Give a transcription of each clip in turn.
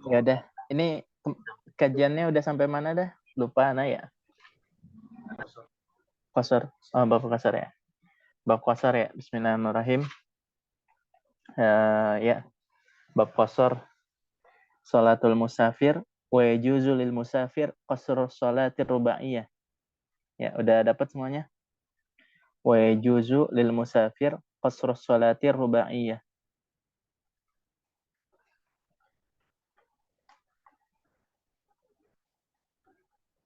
Ya udah, ini kajiannya udah sampai mana dah? Lupa Ana ya. Qasar. Oh, bab qasar ya. Bab qasar ya. Bismillahirrahmanirrahim. Ya, bab qasar salatul musafir wa yajuzu lil musafir qasru salatir rubaiyah. Ya, udah dapat semuanya? Wa yajuzu lil musafir qasru salatir rubaiyah.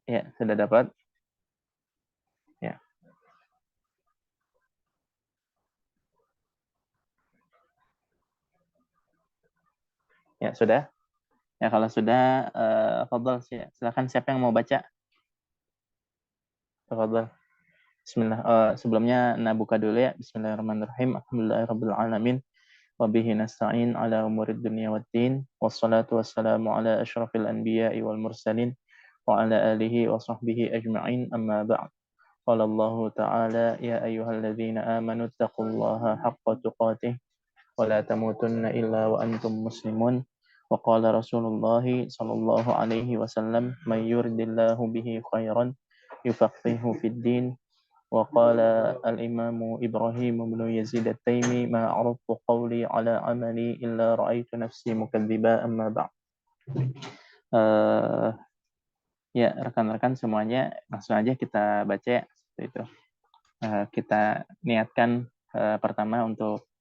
Ya, sudah dapat? Ya. Ya, sudah? Ya, kalau sudah, fadhal, silakan siapa yang mau baca? Fadhal. Bismillah. Sebelumnya Ana buka dulu ya. Bismillahirrahmanirrahim. Alhamdulillahirabbil alamin. Wa bihi nasta'in ala umurid dunya waddin. Wassalatu wassalamu ala asyrafil anbiya'i wal mursalin wa ala alihi wa sahbihi ajma'in. Amma ba'd. Qala Allah ta'ala ya ayyuhalladzina amanu taqullaha haqqa tuqatih wa la tamutunna illa wa antum muslimun. Wa qala Rasulullah sallallahu alaihi wasallam may yuridillahu bihi khairan yufaqihu fid din. وقال الإمام إبراهيم بن يزيد التيمي ما عرضت قولي على عملي إلا رأيت نفسي مكذبا أما بعد. Ya, rekan-rekan semuanya, langsung aja kita baca ya, seperti itu. Kita niatkan pertama untuk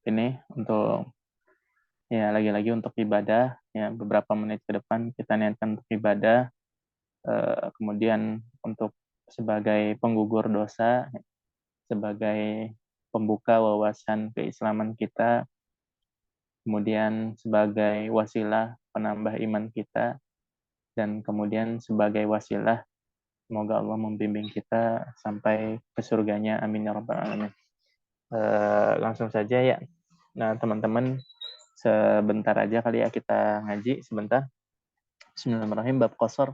ini, untuk ya lagi-lagi untuk ibadah, ya beberapa menit ke depan kita niatkan untuk ibadah, kemudian untuk sebagai penggugur dosa, sebagai pembuka wawasan keislaman kita, kemudian sebagai wasilah penambah iman kita, dan kemudian sebagai wasilah semoga Allah membimbing kita sampai ke surganya. Amin ya rabbal alamin. Langsung saja ya. Nah, teman-teman, sebentar aja kali ya kita ngaji sebentar. Bismillahirrahmanirrahim, bab qasar.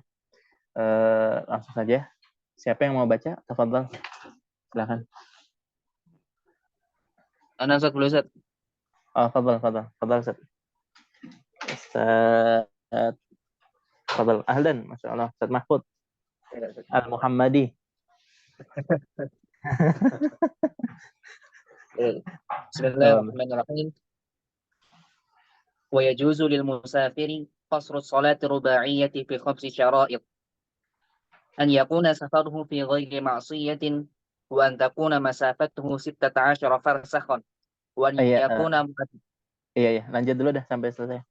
Langsung saja. Siapa yang mau baca? Tafadhal. Silakan. Ana Ustaz dulu Ustaz. Tafadhal, Ustaz. Ustaz, tafadhal. Ahlan, masyaallah. Ustaz Mahfud Al-Muhammadi. Bismillahirrahmanirrahim. Wa yajuzu lil musafiri qasru salati ruba'iyyati fi khamsi syara'id. An yakuna safaruhu fi ghairi ma'siyatin wa an takuna masafatuhu 16 farsakhan wa an Iya, yakuna iya, lanjut dulu dah sampai selesai.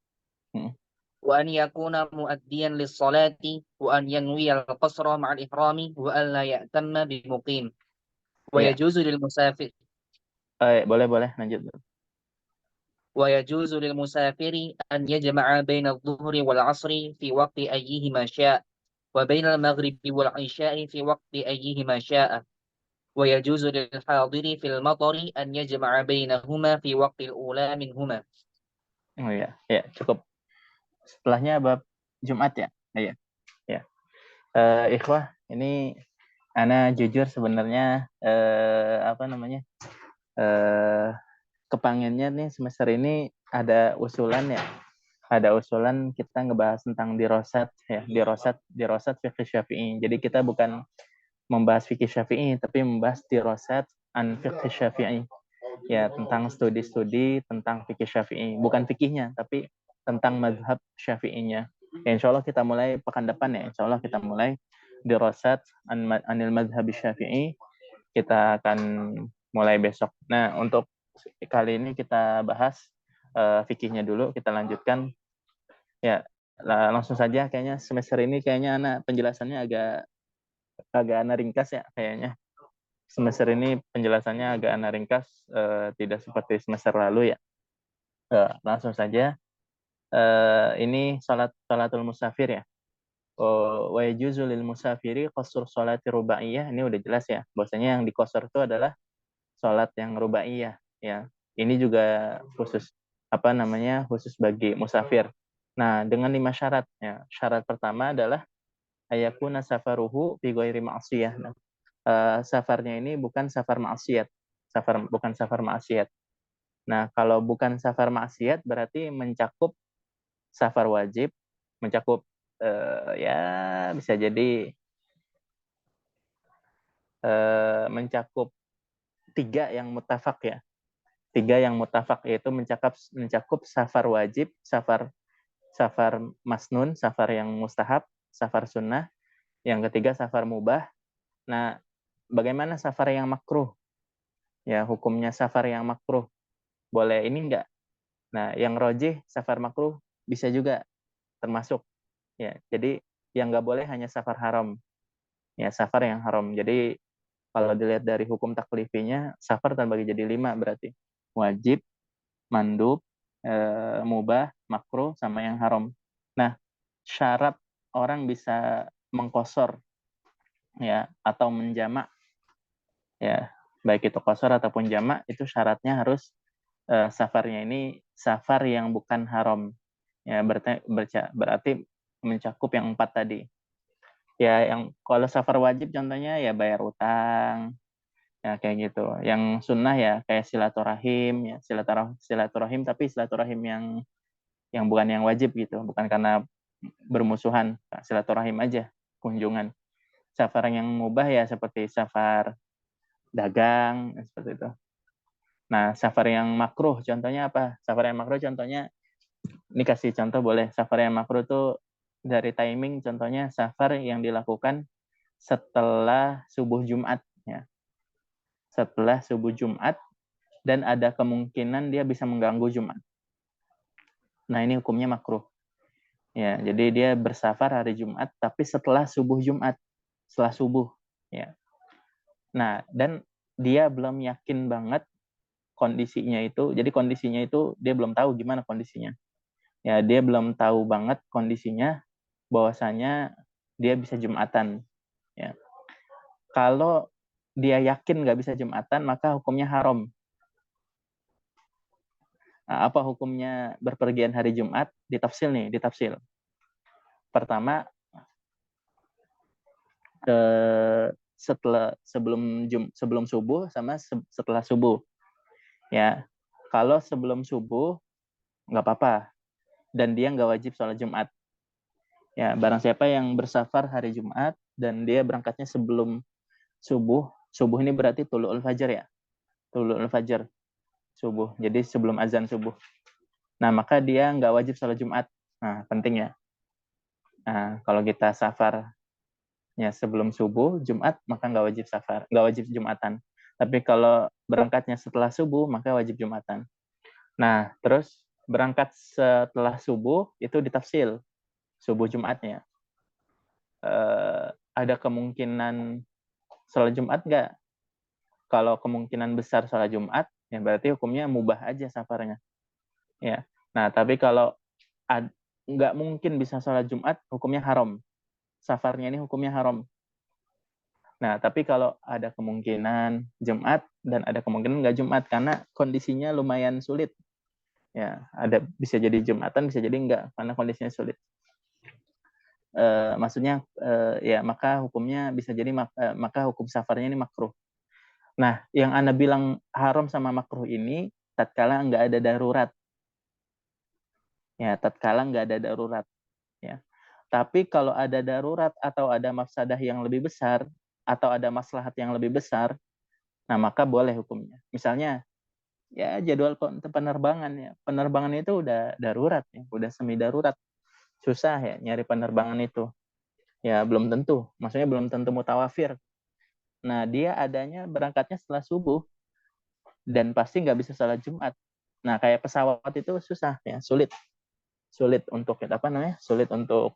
وأن يكون مؤديا للصلاة وأن ينوي القصر مع الإحرام وأن لا يأتم بمقيم Iya. ويجوز للمسافر Boleh lanjut dulu. ويجوز للمسافر أن يجمع بين الظهر والعصر في وقت أيهما شاء وبين المغرب والعشاء في وقت أيهما شاء ويجوز للحاضر في المطر أن يجمع بينهما في وقت الأولى منهما. Oh iya, ya cukup. Setelahnya bab Jumat ya. Iya, ya. Ikhwah, ini ana jujur sebenarnya apa namanya? Kepangennya nih semester ini ada usulan ya. Ada usulan kita ngebahas tentang dirosat ya, dirosat fikih Syafi'i. Jadi kita bukan membahas fikih Syafi'i tapi membahas dirosat an fikih Syafi'i. Ya, tentang studi-studi tentang fikih Syafi'i, bukan fikihnya tapi tentang mazhab Syafi'inya. Ya, insya Allah kita mulai pekan depan ya. Insya Allah kita mulai dirosat anil mazhab Syafi'i. Kita akan mulai besok. Nah, untuk kali ini kita bahas fikihnya dulu. Kita lanjutkan. Ya, langsung saja. Kayaknya semester ini kayaknya anak penjelasannya agak anak ringkas ya kayaknya. Semester ini penjelasannya agak anak ringkas, tidak seperti semester lalu ya. Langsung saja. Ini salatul musafir ya. Wa yajuzu lil musafiri qasr salati rubaiyah. Ini udah jelas ya. Bahwasanya yang diqasar itu adalah salat yang rubaiyah ya. Ini juga khusus khusus bagi musafir. Nah, dengan 5 syarat ya. Syarat pertama adalah ayakuna safaruhu fi ghairi ma'siyah. Nah, safarnya ini bukan safar maksiat. Bukan safar maksiat. Nah, kalau bukan safar maksiat berarti mencakup safar wajib mencakup ya bisa jadi mencakup 3 yang mutafak ya. 3 yang mutafak yaitu mencakup safar wajib, safar masnun, safar yang mustahab, safar sunnah. Yang ketiga safar mubah. Nah, bagaimana safar yang makruh? Ya, hukumnya safar yang makruh. Boleh ini enggak? Nah, yang rojih safar makruh bisa juga termasuk. Ya, jadi yang enggak boleh hanya safar haram. Ya, safar yang haram. Jadi kalau dilihat dari hukum taklifinya, safar terbagi jadi 5 berarti. Wajib, mandub, mubah, makruh, sama yang haram. Nah, syarat orang bisa mengkosor ya atau menjamak ya, baik itu kosor ataupun jamak, itu syaratnya harus safarnya ini safar yang bukan haram. Ya, berarti mencakup yang 4 tadi. Ya, yang kalau safar wajib contohnya ya bayar utang, ya kayak gitu. Yang sunnah ya kayak silaturahim, ya silaturahim tapi silaturahim yang bukan yang wajib gitu, bukan karena bermusuhan, silaturahim aja, kunjungan. Safar yang mubah ya seperti safar dagang, seperti itu. Nah, safar yang makruh contohnya apa? Safar yang makruh contohnya, ini kasih contoh boleh. Safar yang makruh tuh dari timing, contohnya safar yang dilakukan setelah subuh Jumat ya. Setelah subuh Jumat dan ada kemungkinan dia bisa mengganggu Jumat. Nah, ini hukumnya makruh. Ya, jadi dia bersafar hari Jumat tapi setelah subuh Jumat, setelah subuh ya. Nah, dan dia belum yakin banget kondisinya itu. Jadi kondisinya itu dia belum tahu gimana kondisinya. Ya, dia belum tahu banget kondisinya bahwasanya dia bisa Jumatan ya. Kalau dia yakin nggak bisa Jumatan, maka hukumnya haram. Nah, apa hukumnya berpergian hari Jumat? Ditafsil nih, ditafsil. Pertama, sebelum subuh sama setelah subuh. Ya, kalau sebelum subuh nggak apa-apa dan dia nggak wajib sholat Jumat. Ya, barang siapa yang bersafar hari Jumat dan dia berangkatnya sebelum subuh, subuh ini berarti tulu'ul fajar ya, tulu'ul fajar subuh. Jadi sebelum azan subuh. Nah, maka dia nggak wajib sholat Jumat. Nah, penting ya. Nah, kalau kita safarnya sebelum subuh Jumat, maka nggak wajib safar, nggak wajib Jumatan. Tapi kalau berangkatnya setelah subuh, maka wajib Jumatan. Nah, terus berangkat setelah subuh itu ditafsil subuh Jumatnya. Ada kemungkinan sholat Jumat nggak? Kalau kemungkinan besar sholat Jumat, ya berarti hukumnya mubah aja safarnya. Ya. Nah, tapi kalau nggak mungkin bisa sholat Jumat, hukumnya haram. Safarnya ini hukumnya haram. Nah, tapi kalau ada kemungkinan Jumat dan ada kemungkinan nggak Jumat karena kondisinya lumayan sulit. Ya, ada bisa jadi Jumatan, bisa jadi enggak karena kondisinya sulit. Maksudnya ya maka hukumnya bisa jadi maka hukum safarnya ini makruh. Nah, yang Anda bilang haram sama makruh ini tatkala nggak ada darurat. Ya, tatkala nggak ada darurat. Ya. Tapi kalau ada darurat atau ada mafsadah yang lebih besar atau ada maslahat yang lebih besar, nah maka boleh hukumnya. Misalnya ya jadwal penerbangan ya. Penerbangan itu udah darurat ya, udah semi darurat. Susah ya nyari penerbangan itu. Ya belum tentu, maksudnya belum tentu mutawafir. Nah, dia adanya berangkatnya setelah subuh dan pasti nggak bisa salat Jumat. Nah, kayak pesawat itu susah ya, sulit. Sulit untuk apa namanya? Sulit untuk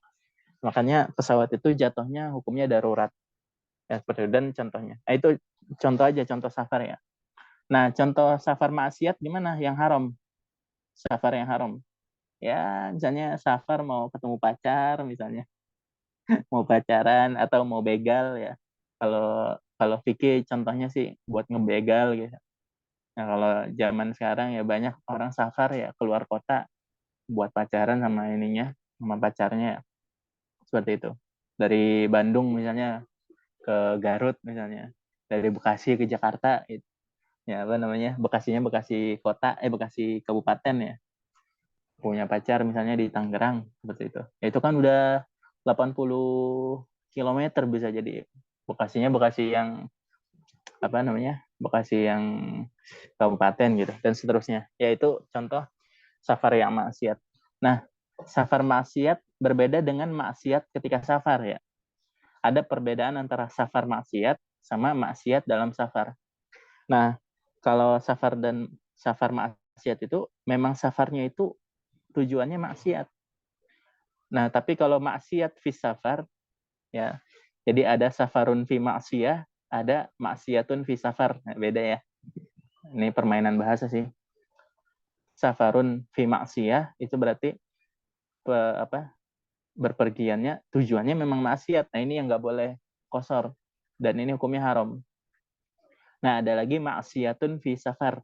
makanya pesawat itu jatuhnya hukumnya darurat. Ya, seperti itu. Dan contohnya. Nah, itu contoh aja, contoh safar ya. Nah, contoh safar maksiat gimana? Yang haram. Safar yang haram. Ya, misalnya safar mau ketemu pacar misalnya, mau pacaran atau mau begal ya. Kalau kalau Vicky contohnya sih buat ngebegal gitu. Nah, kalau zaman sekarang ya banyak orang safar ya keluar kota buat pacaran sama ininya, sama pacarnya ya. Seperti itu. Dari Bandung misalnya ke Garut misalnya, dari Bekasi ke Jakarta ya apa namanya? Bekasinya Bekasi kota, Bekasi kabupaten ya. punya pacar misalnya di Tangerang seperti itu. Ya, itu kan udah 80 kilometer bisa jadi. Bekasinya Bekasi yang apa namanya? Bekasi yang kabupaten gitu dan seterusnya. Yaitu contoh safar yang maksiat. Nah, safar maksiat berbeda dengan maksiat ketika safar ya. Ada perbedaan antara safar maksiat sama maksiat dalam safar. Nah, kalau safar maksiat itu memang safarnya itu tujuannya maksiat. Nah, tapi kalau maksiat fi safar ya. Jadi ada safarun fi maksiyah, ada maksiatun fi safar. Nah, beda ya. Ini permainan bahasa sih. Safarun fi maksiyah itu berarti apa? Berpergiannya tujuannya memang maksiat. Nah, ini yang nggak boleh kosor dan ini hukumnya haram. Nah, ada lagi maksiatun fi safar.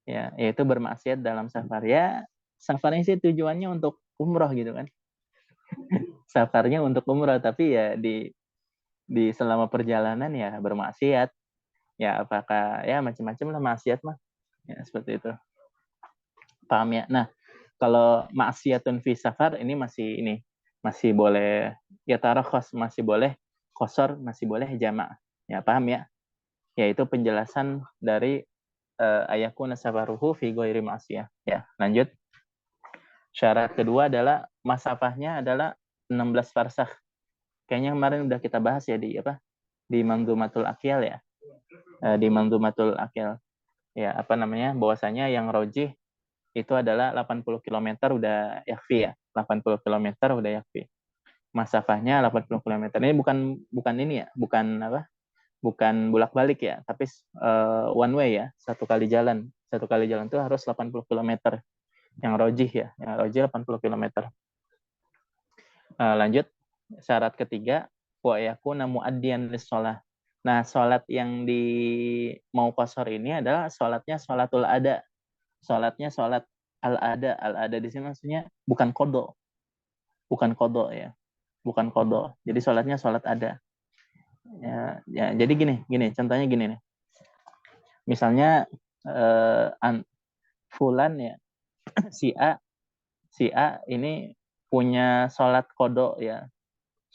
Ya, yaitu bermaksiat dalam safar. Ya, safarnya sih tujuannya untuk umroh gitu kan. Safarnya untuk umroh, tapi ya di selama perjalanan ya bermaksiat. Ya, apakah ya macam-macam lah maksiat mah. Ya, seperti itu. Paham ya? Nah, kalau maksiatun fi safar ini masih boleh ya tarakhos, masih boleh kosor, masih boleh jamak. Ya, paham ya? Yaitu penjelasan dari ayakuna safaruhu fi ghairi ma'siyah. Ya, lanjut. Syarat kedua adalah masafahnya adalah 16 farsakh. Kayaknya kemarin udah kita bahas ya di apa? Di Manzumatul Aqyal ya. Di Manzumatul Aqyal. Ya, apa namanya? Bahwasanya yang rojih itu adalah 80 kilometer udah yakfi ya. 80 kilometer udah yakfi. Masafahnya 80 kilometer. Ini bukan bukan ini ya, bukan apa? Bukan bolak-balik ya, tapi one way ya, satu kali jalan. Satu kali jalan itu harus 80 kilometer. Yang rojih ya, yang rojih 80 kilometer. Lanjut, syarat ketiga, wa yakuna muaddiyan lis-shalah. Nah, sholat yang di mau kosor ini adalah sholatnya sholatul ada. Sholatnya sholat al-ada. Al-ada di sini maksudnya bukan kodo. Bukan kodo ya. Bukan kodo. Jadi sholatnya sholat ada. Ya, jadi gini, contohnya gini nih. Misalnya fulan ya, si A, si A ini punya sholat kodo ya,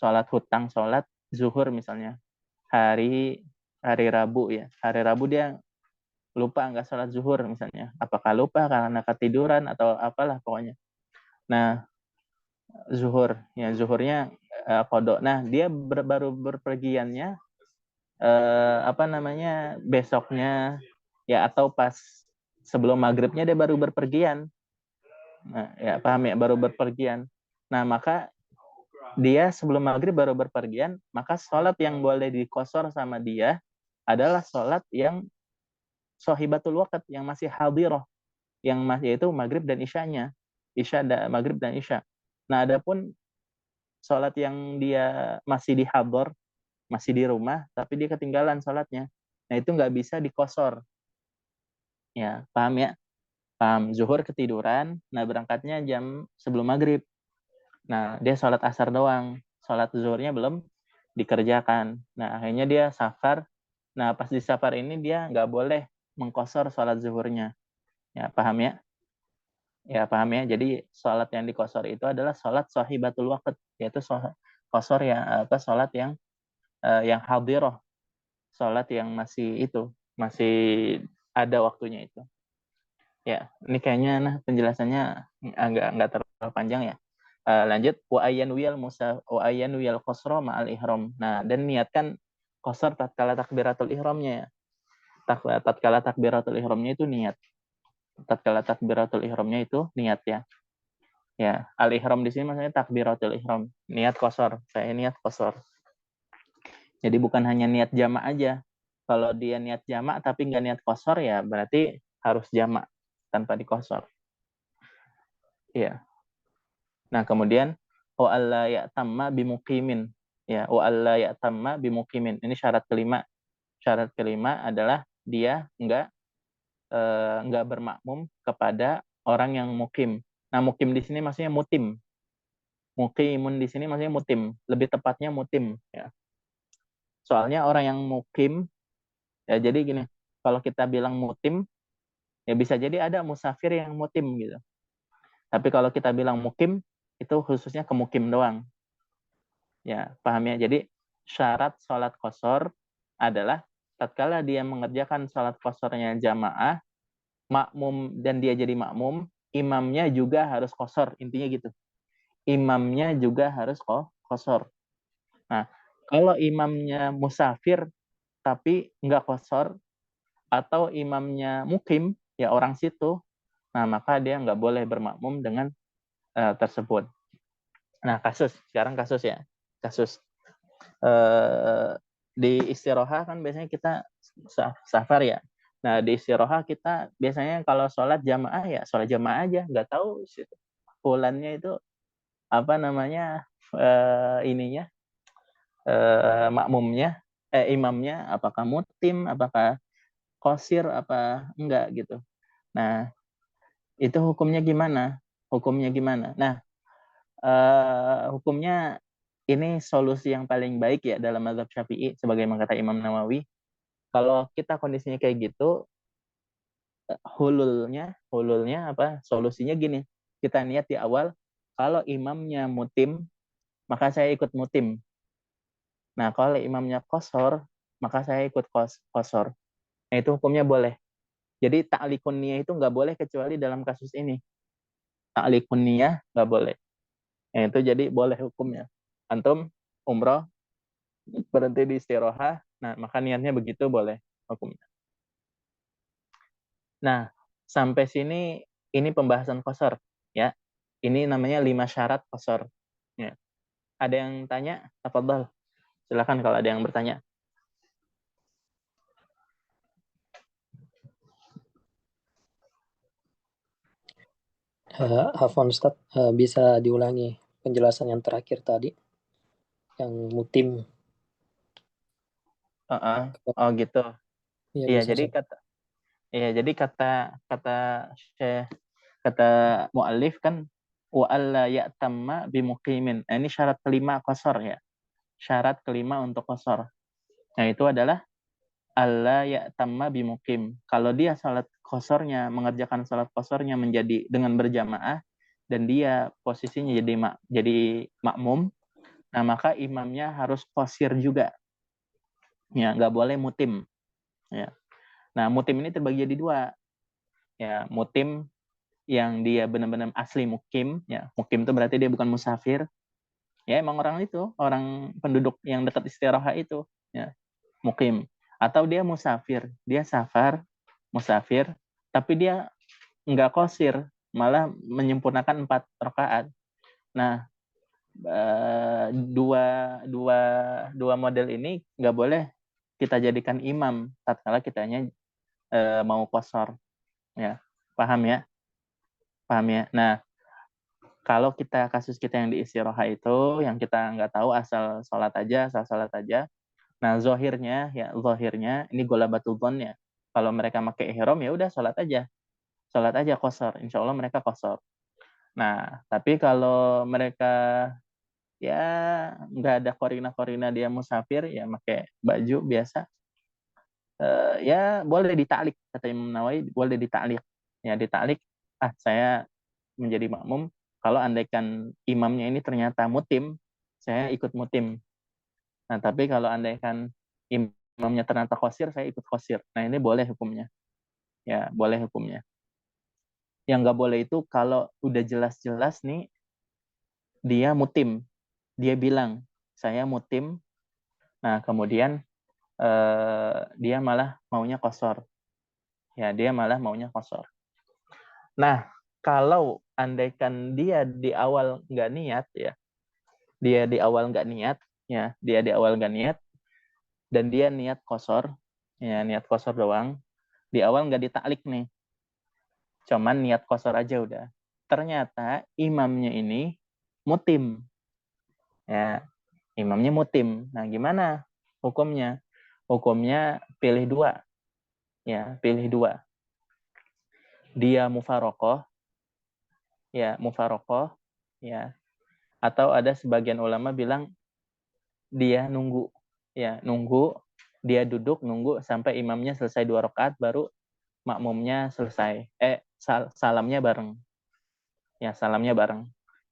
sholat hutang, sholat zuhur misalnya. Hari Rabu ya. Hari Rabu dia lupa nggak sholat zuhur misalnya. Apakah lupa karena ketiduran atau apalah pokoknya. Nah, zuhurnya kodok. Nah, dia baru berpergiannya apa namanya besoknya ya atau pas sebelum maghribnya dia baru berpergian. Nah, ya paham ya baru berpergian. Nah, maka dia sebelum maghrib baru berpergian, maka sholat yang boleh dikosor sama dia adalah sholat yang sohibatul waqt, yang masih hadirah, yang masih itu maghrib dan isyanya, maghrib dan isya. Nah, adapun sholat yang dia masih di hador, masih di rumah, tapi dia ketinggalan sholatnya, nah itu nggak bisa dikosor. Ya, paham ya? Paham. Zuhur ketiduran, nah berangkatnya jam sebelum maghrib. Nah, dia sholat asar doang. Sholat zuhurnya belum dikerjakan. Nah, akhirnya dia safar. Nah, pas di safar ini dia nggak boleh mengkosor sholat zuhurnya. Ya, paham ya? Ya, paham ya? Jadi, sholat yang dikosor itu adalah sholat sohibatul waqt. Yaitu kosor yang, apa, sholat yang hadiroh. Sholat yang masih itu. Masih ada waktunya itu. Ya, ini kayaknya nah penjelasannya agak nggak terlalu panjang ya. Lanjut wa ayyan wiyal qasra ma'al ihram. Nah, dan niatkan qasar tatkala takbiratul ihramnya ya. Tatkala takbiratul ihramnya itu niat. Tatkala takbiratul ihramnya itu niat ya. Ya, al ihram di sini maksudnya takbiratul ihram. Niat qasar. Saya niat qasar. Jadi bukan hanya niat jamak aja. Kalau dia niat jamak tapi nggak niat qasar ya berarti harus jamak tanpa dikosor. Iya. Nah, kemudian wa alla ya'tamma bimuqimin. Ya, wa alla ya'tamma bimuqimin. Ini syarat kelima. Syarat kelima adalah dia enggak bermakmum kepada orang yang mukim. Nah, mukim di sini maksudnya mutim. Muqimun di sini maksudnya mutim. Lebih tepatnya mutim ya. Soalnya orang yang mukim ya jadi gini, kalau kita bilang mutim ya bisa jadi ada musafir yang mutim gitu. Tapi kalau kita bilang mukim, itu khususnya ke mukim doang. Ya, paham ya? Jadi syarat sholat qasar adalah tatkala dia mengerjakan sholat qasarnya jamaah, makmum dan dia jadi makmum, imamnya juga harus qasar, intinya gitu. Imamnya juga harus qasar. Nah, kalau imamnya musafir tapi nggak qasar, atau imamnya mukim, ya orang situ, nah maka dia nggak boleh bermakmum dengan tersebut. Nah, sekarang kasus ya. Kasus di istiroha kan biasanya kita safar ya. Nah, di istiroha kita biasanya kalau sholat jamaah ya sholat jamaah aja, nggak tahu bulannya itu apa namanya ininya makmumnya imamnya apakah mutim, apakah qasir apa enggak gitu. Nah, itu hukumnya gimana? Hukumnya gimana? Nah, hukumnya ini solusi yang paling baik ya dalam mazhab Syafi'i sebagaimana kata Imam Nawawi. Kalau kita kondisinya kayak gitu, hululnya apa? Solusinya gini. Kita niat di awal, kalau imamnya mutim, maka saya ikut mutim. Nah, kalau imamnya kosor, maka saya ikut kosor. Nah, itu hukumnya boleh. Jadi ta'likun niyah itu nggak boleh kecuali dalam kasus ini. Ta'likun niyah nggak boleh. Nah, itu jadi boleh hukumnya. Antum umroh berhenti di istiroha, nah maka niatnya begitu boleh hukumnya. Nah, sampai sini ini pembahasan qasar ya. Ini namanya 5 syarat qasar. Ya. Ada yang tanya? Tafadhal. Silakan kalau ada yang bertanya. Afwan Ustaz, bisa diulangi penjelasan yang terakhir tadi, yang mutim. Oh gitu. Iya, Iya, bisa jadi Ustaz. kata Syekh, kata muallif kan wa alla ya'tamma bimuqimin. Nah, ini syarat kelima qasar ya. Syarat kelima untuk qasar. Nah, itu adalah alla ya'tamma bimuqim. Kalau dia salat qasarnya, mengerjakan salat qasarnya menjadi dengan berjamaah dan dia posisinya jadi makmum, nah maka imamnya harus qasir juga. Ya, nggak boleh mutim. Ya. Nah, mutim ini terbagi jadi dua. Ya, mutim yang dia benar-benar asli mukim, ya. Mukim itu berarti dia bukan musafir. Ya, emang orang itu, orang penduduk yang dekat istirahat itu, ya, mukim. Atau dia musafir, dia musafir, tapi dia nggak qasir, malah menyempurnakan 4 rakaat. Nah, dua dua dua model ini nggak boleh kita jadikan imam tatkala kitanya mau qasar, ya. Paham ya. Nah, kalau kasus kita yang di istiroha itu yang kita nggak tahu asal sholat aja. Nah, zohirnya ini golabatul dhon ya. Kalau mereka pakai ihram ya udah sholat aja qasar, insya Allah mereka qasar. Nah, tapi kalau mereka ya nggak ada korina dia musafir, ya pakai baju biasa, ya boleh ditaklik, kata Imam Nawawi, boleh ditaklik. Ya ditaklik, saya menjadi makmum, kalau andaikan imamnya ini ternyata mutim, saya ikut mutim. Nah, tapi kalau andaikan imamnya ternyata qasir, saya ikut qasir. Nah, ini boleh hukumnya. Ya, boleh hukumnya. Yang nggak boleh itu kalau udah jelas-jelas nih dia mutim. Dia bilang, saya mutim. Nah, kemudian dia malah maunya qasar. Ya, dia malah maunya qasar. Nah, kalau andaikan dia di awal nggak niat ya, dia di awal nggak niat, ya, dia di awal nggak niat, dan dia niat qasar, ya, niat qasar doang, di awal nggak ditaklik nih, cuman niat qasar aja udah. Ternyata imamnya ini mutim, ya, imamnya mutim. Nah, gimana hukumnya? Hukumnya pilih dua, ya, pilih dua. Dia mufarokoh, ya, atau ada sebagian ulama bilang dia nunggu, ya, dia duduk nunggu sampai imamnya selesai 2 rakaat baru makmumnya selesai, salamnya bareng. Ya, salamnya bareng.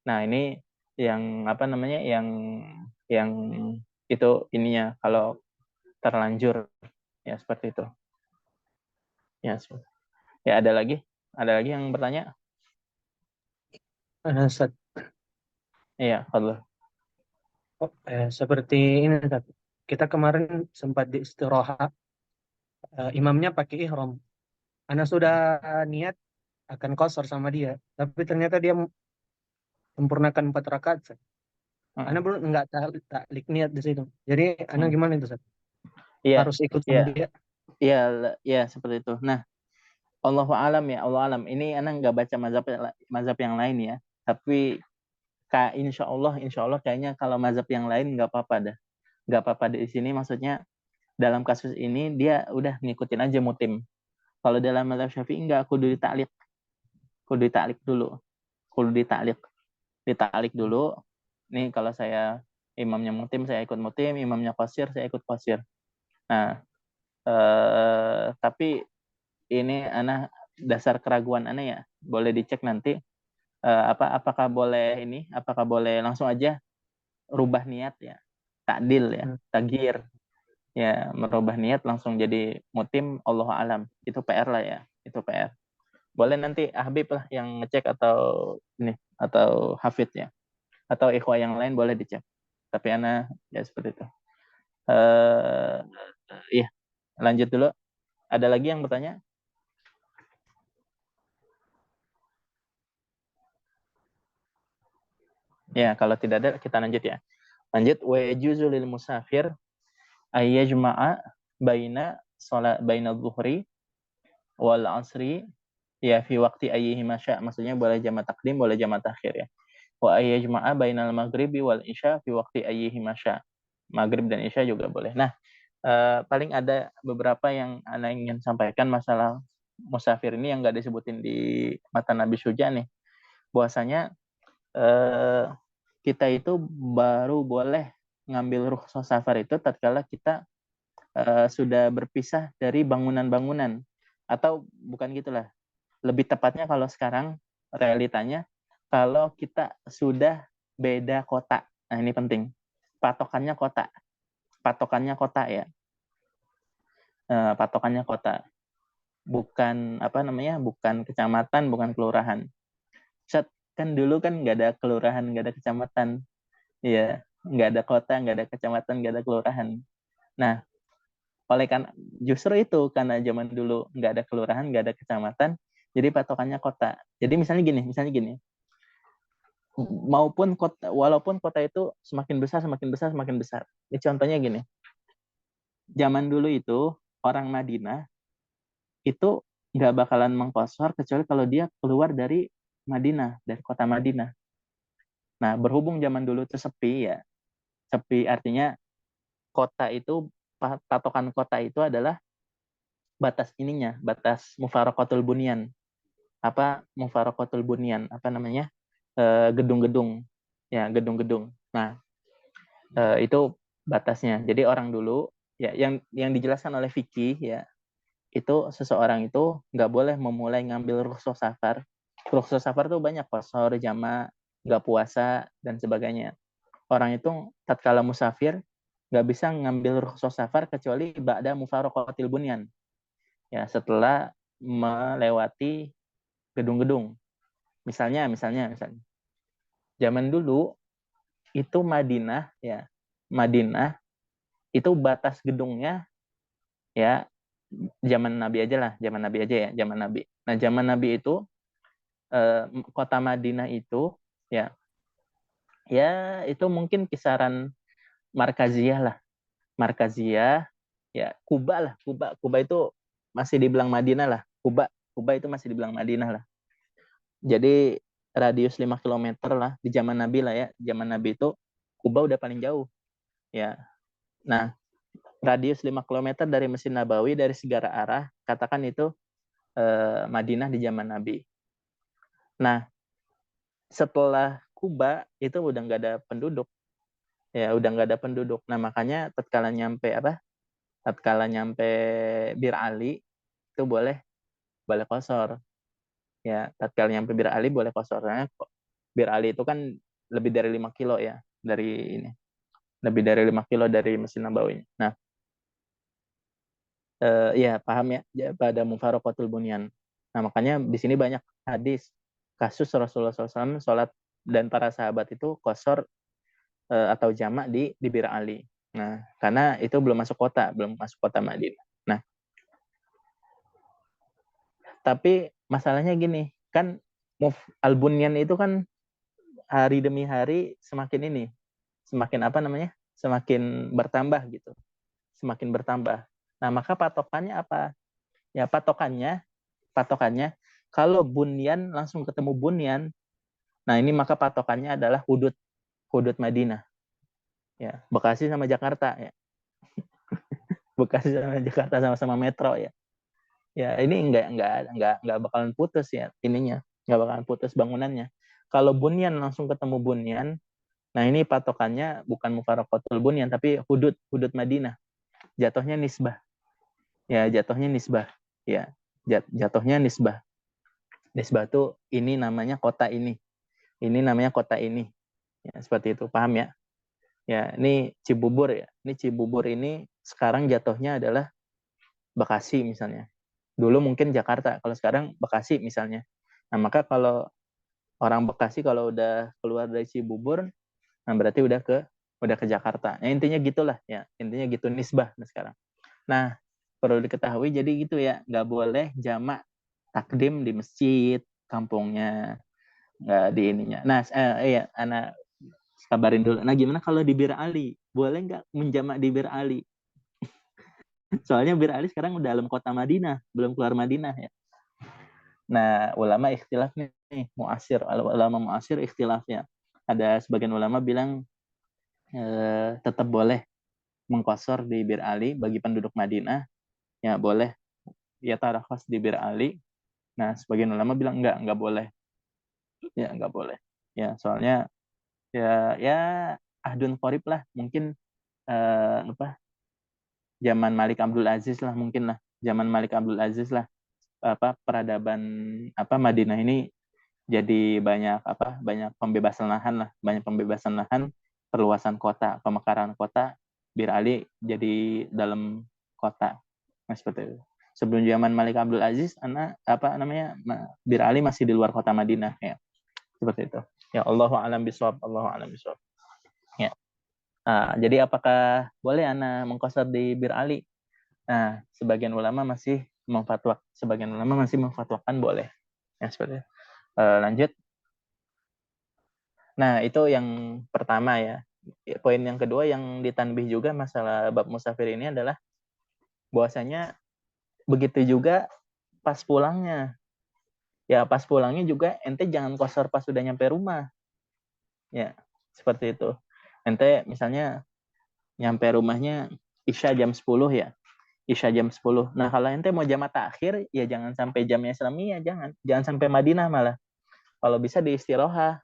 Nah, ini yang apa namanya? Yang itu ininya kalau terlanjur ya seperti itu. Ya, ya ada lagi? Ada lagi yang bertanya? Ustaz. Iya, Allah. Seperti ini Ustaz. Kita kemarin sempat di istirahat, imamnya pakai ihram. Ana sudah niat akan qasar sama dia, tapi ternyata dia sempurnakan 4 rakaat. Ustaz. Ana belum nggak taklik niat di situ. Jadi ana gimana itu Ustaz? Iya, Harus ikut sama iya, dia. iya, iya seperti itu. Nah, Allahu alam ya, Allah alam. Ini anak nggak baca mazhab yang lain ya. Tapi insya Allah kayaknya kalau mazhab yang lain nggak apa-apa dah. Nggak apa-apa di sini maksudnya dalam kasus ini dia udah ngikutin aja mutim. Kalau dalam mazhab Syafi'i nggak kudu ditaklik. Kudu ditaklik dulu. Kudu ditaklik dulu. Nih kalau saya imamnya mutim saya ikut mutim, imamnya qasir saya ikut qasir. Nah, tapi ini anak dasar keraguan aneh ya, boleh dicek nanti apakah boleh langsung aja rubah niat ya, takdil ya, tagir ya, merubah niat langsung jadi mutim, Allah alam, itu PR lah ya, itu PR. Boleh nanti Habib lah yang ngecek atau Hafid ya, atau ikhwah yang lain boleh dicek, tapi ana ya seperti itu. Iya, lanjut dulu. Ada lagi yang bertanya? Ya, kalau tidak ada kita lanjut ya. Lanjut, wa yajuzu lil musafir ayyajma'a baina dhuhri wal asri ya fi waqti ayyihi masya. Maksudnya boleh jamak takdim, boleh jamak takhir ya. Wa ayyajma'a bainal maghribi wal isya fi waqti ayyihi masya. Maghrib dan isya juga boleh. Nah, paling ada beberapa yang Anda ingin sampaikan masalah musafir ini yang nggak disebutin di mata Nabi Syuja nih. Bahwasanya kita itu baru boleh ngambil rukhsah safar itu tatkala kita sudah berpisah dari bangunan-bangunan, atau bukan gitulah, lebih tepatnya kalau sekarang realitanya kalau kita sudah beda kota. Nah, ini penting, patokannya kota ya, patokannya kota, bukan bukan kecamatan, bukan kelurahan. Kan dulu kan nggak ada kelurahan, nggak ada kecamatan. Iya, nggak ada kota, nggak ada kecamatan, nggak ada kelurahan. Nah, justru itu karena zaman dulu nggak ada kelurahan, nggak ada kecamatan, jadi patokannya kota. Jadi misalnya gini, walaupun kota itu semakin besar, semakin besar, semakin besar. Ini contohnya gini, zaman dulu itu orang Madinah itu nggak bakalan mengkosor kecuali kalau dia keluar dari Madinah, dari kota Madinah. Nah, berhubung zaman dulu itu sepi ya, sepi artinya kota itu, patokan kota itu adalah batas mufaraqatul bunyan. Mufaraqatul bunyan, gedung-gedung. Ya, gedung-gedung. Nah, itu batasnya. Jadi orang dulu ya yang dijelaskan oleh fikih ya, itu seseorang itu nggak boleh memulai ngambil rukhsah safar. Rukhsah safar tuh banyak, qasar, jama, nggak puasa dan sebagainya. Orang itu tatkala musafir nggak bisa ngambil rukhsah safar kecuali ba'da mufaraqatil bunyan. Ya, setelah melewati gedung-gedung. Misalnya zaman dulu itu Madinah itu batas gedungnya ya, zaman Nabi aja ya, zaman Nabi. Nah, zaman Nabi itu kota Madinah itu ya itu mungkin kisaran Markaziyah lah. Markaziyah ya, Kuba itu masih dibilang Madinah lah. Kuba itu masih dibilang Madinah lah. Jadi radius 5 km lah di zaman Nabi lah ya. Zaman Nabi itu Kuba udah paling jauh ya. Nah, radius 5 km dari Masjid Nabawi dari segala arah, katakan itu Madinah di zaman Nabi. Nah, setelah Kuba itu udah nggak ada penduduk. Ya, udah nggak ada penduduk. Nah, makanya tatkala nyampe Bir Ali itu boleh qasar. Ya, tatkala nyampe Bir Ali boleh qasar. Karena Bir Ali itu kan lebih dari 5 kilo ya dari ini. Lebih dari 5 kilo dari Masjid Nabawi. Nah, ya paham ya pada mufaraqatul bunyan. Nah, makanya di sini banyak hadis kasus Rasulullah SAW sholat dan para sahabat itu qasar atau jamak di Bir Ali. Nah, karena itu belum masuk kota Madinah. Nah, tapi masalahnya gini, kan al-bunyan itu kan hari demi hari semakin apa namanya? Semakin bertambah gitu. Semakin bertambah. Nah, maka patokannya apa? Ya, patokannya kalau bunyan langsung ketemu bunyan. Nah, ini maka patokannya adalah hudud Madinah. Ya, Bekasi sama Jakarta ya. Bekasi sama Jakarta sama-sama metro ya. Ya, ini enggak bakalan putus ya ininya. Enggak bakalan putus bangunannya. Kalau bunyan langsung ketemu bunyan, nah ini patokannya bukan mufaraqatul bunyan tapi hudud Madinah. Jatuhnya nisbah. Ya, jatuhnya nisbah. Ya, jatuhnya nisbah. Nisbah tuh ini namanya kota ini. Ini namanya kota ini. Ya, seperti itu. Paham ya? Ya, ini Cibubur ya. Ini Cibubur ini sekarang jatuhnya adalah Bekasi misalnya. Dulu mungkin Jakarta, kalau sekarang Bekasi misalnya. Nah, maka kalau orang Bekasi kalau udah keluar dari Cibubur, nah berarti udah ke Jakarta. Ya, intinya gitulah ya. Intinya gitu nisbah sekarang. Nah, perlu diketahui jadi gitu ya, nggak boleh jamak takdim di masjid kampungnya, nggak di ininya. Nah, iya, anak kabarin dulu. Nah, gimana kalau di Bir Ali? Boleh nggak menjamak di Bir Ali? Soalnya Bir Ali sekarang udah dalam kota Madinah, belum keluar Madinah ya. Nah, ulama ikhtilaf nih, ulama muasir ikhtilafnya. Ada sebagian ulama bilang tetap boleh mengqasar di Bir Ali bagi penduduk Madinah, ya boleh ya tarakhas di Bir Ali. Nah, sebagian ulama bilang enggak boleh. Ya, enggak boleh. Ya, soalnya ya ahdun qorib lah, mungkin apa? Zaman Malik Abdul Aziz lah mungkin lah. Zaman Malik Abdul Aziz lah apa peradaban apa Madinah ini jadi banyak pembebasan lahan lah, banyak pembebasan lahan, perluasan kota, pemekaran kota, Bir Ali jadi dalam kota. Nah, seperti itu. Sebelum zaman Malik Abdul Aziz, Bir Ali masih di luar kota Madinah ya. Seperti itu. Ya, Allahu a'lam bishawab, Allahu a'lam bishawab. Ya. Nah, jadi apakah boleh ana mengqasar di Bir Ali? Nah, sebagian ulama masih memfatwakan boleh. Ya, seperti itu. Lanjut. Nah, itu yang pertama ya. Poin yang kedua yang ditanbih juga masalah bab musafir ini adalah bahwasanya begitu juga pas pulangnya. Ya, pas pulangnya juga ente jangan qasar pas sudah nyampe rumah. Ya, seperti itu. Ente misalnya nyampe rumahnya Isya jam 10 ya. Isya jam 10. Nah, kalau ente mau jamak takhir, ya jangan sampai jamnya Islamiyah, jangan. Jangan sampai Madinah malah. Kalau bisa di istiroha.